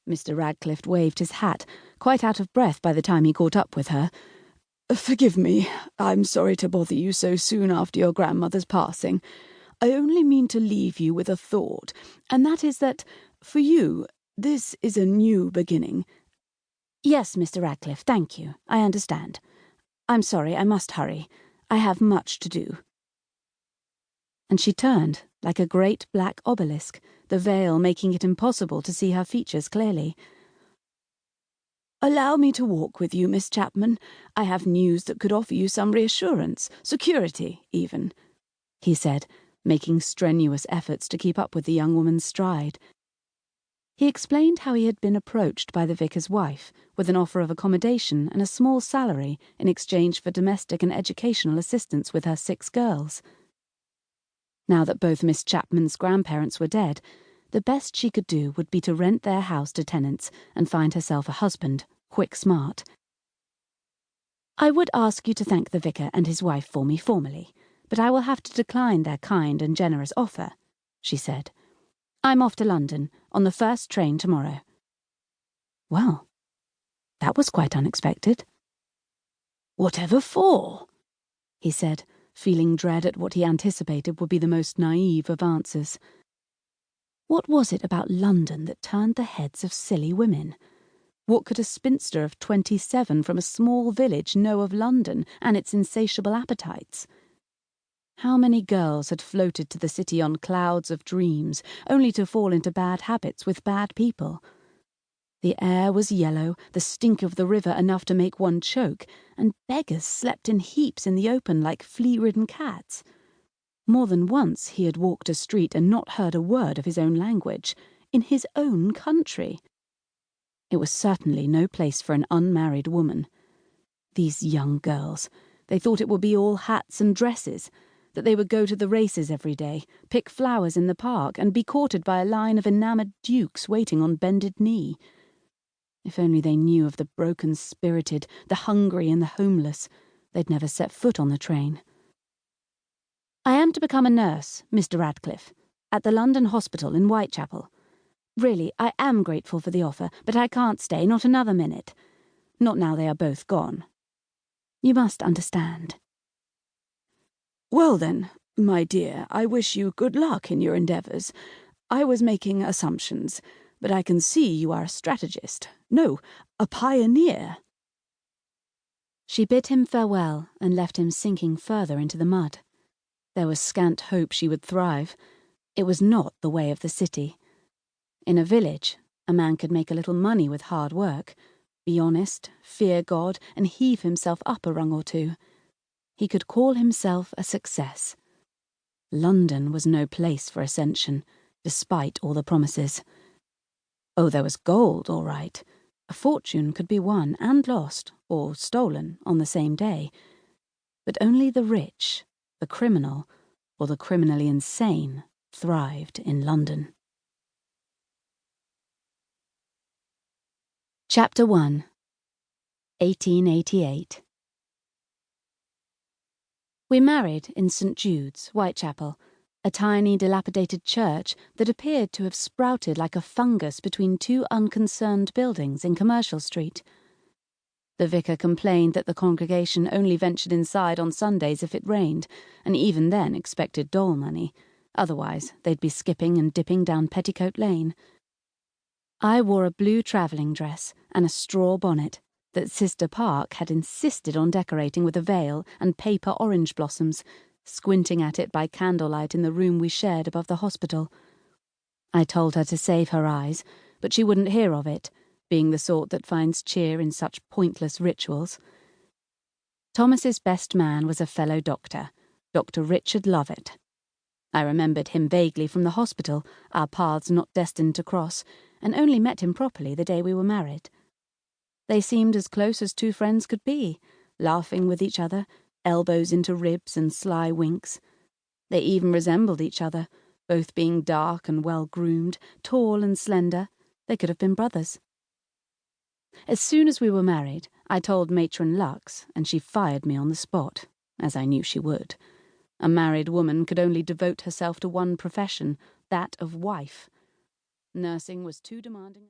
Mr. Radcliffe waved his hat, quite out of breath by the time he caught up with her. "Forgive me. I'm sorry to bother you so soon after your grandmother's passing. I only mean to leave you with a thought, and that is that, for you, this is a new beginning." "Yes, Mr. Radcliffe, thank you. I understand. I'm sorry, I must hurry. I have much to do." And she turned, like a great black obelisk, the veil making it impossible to see her features clearly. "Allow me to walk with you, Miss Chapman. I have news that could offer you some reassurance, security, even," he said, making strenuous efforts to keep up with the young woman's stride. He explained how he had been approached by the vicar's wife with an offer of accommodation and a small salary in exchange for domestic and educational assistance with her 6 girls. Now that both Miss Chapman's grandparents were dead, the best she could do would be to rent their house to tenants and find herself a husband, quick smart. "I would ask you to thank the vicar and his wife for me formally, but I will have to decline their kind and generous offer," she said. "I'm off to London on the first train tomorrow." Well, that was quite unexpected. "Whatever for?" he said, feeling dread at what he anticipated would be the most naive of answers. What was it about London that turned the heads of silly women? What could a spinster of 27 from a small village know of London and its insatiable appetites? How many girls had floated to the city on clouds of dreams, only to fall into bad habits with bad people? The air was yellow, the stink of the river enough to make one choke, and beggars slept in heaps in the open like flea-ridden cats. More than once he had walked a street and not heard a word of his own language, in his own country. It was certainly no place for an unmarried woman. These young girls, they thought it would be all hats and dresses, that they would go to the races every day, pick flowers in the park, and be courted by a line of enamoured dukes waiting on bended knee. If only they knew of the broken-spirited, the hungry and the homeless, they'd never set foot on the train. "I am to become a nurse, Mr. Radcliffe, at the London Hospital in Whitechapel. Really, I am grateful for the offer, but I can't stay, not another minute. Not now they are both gone. You must understand." "Well then, my dear, I wish you good luck in your endeavours. I was making assumptions, but I can see you are a strategist. No, a pioneer." She bid him farewell and left him sinking further into the mud. There was scant hope she would thrive. It was not the way of the city. In a village, a man could make a little money with hard work, be honest, fear God, and heave himself up a rung or two. He could call himself a success. London was no place for ascension, despite all the promises. Oh, there was gold, all right. A fortune could be won and lost, or stolen, on the same day. But only the rich, the criminal, or the criminally insane thrived in London. Chapter 1. 1888. We married in St. Jude's, Whitechapel, a tiny dilapidated church that appeared to have sprouted like a fungus between 2 unconcerned buildings in Commercial Street. The vicar complained that the congregation only ventured inside on Sundays if it rained, and even then expected dole money. Otherwise, they'd be skipping and dipping down Petticoat Lane. I wore a blue travelling dress and a straw bonnet that Sister Park had insisted on decorating with a veil and paper orange blossoms, squinting at it by candlelight in the room we shared above the hospital. I told her to save her eyes, but she wouldn't hear of it, being the sort that finds cheer in such pointless rituals. Thomas's best man was a fellow doctor, Dr. Richard Lovett. I remembered him vaguely from the hospital, our paths not destined to cross, and only met him properly the day we were married. They seemed as close as 2 friends could be, laughing with each other, elbows into ribs and sly winks. They even resembled each other, both being dark and well-groomed, tall and slender. They could have been brothers. As soon as we were married, I told Matron Lux, and she fired me on the spot, as I knew she would. A married woman could only devote herself to one profession, that of wife. Nursing was too demanding.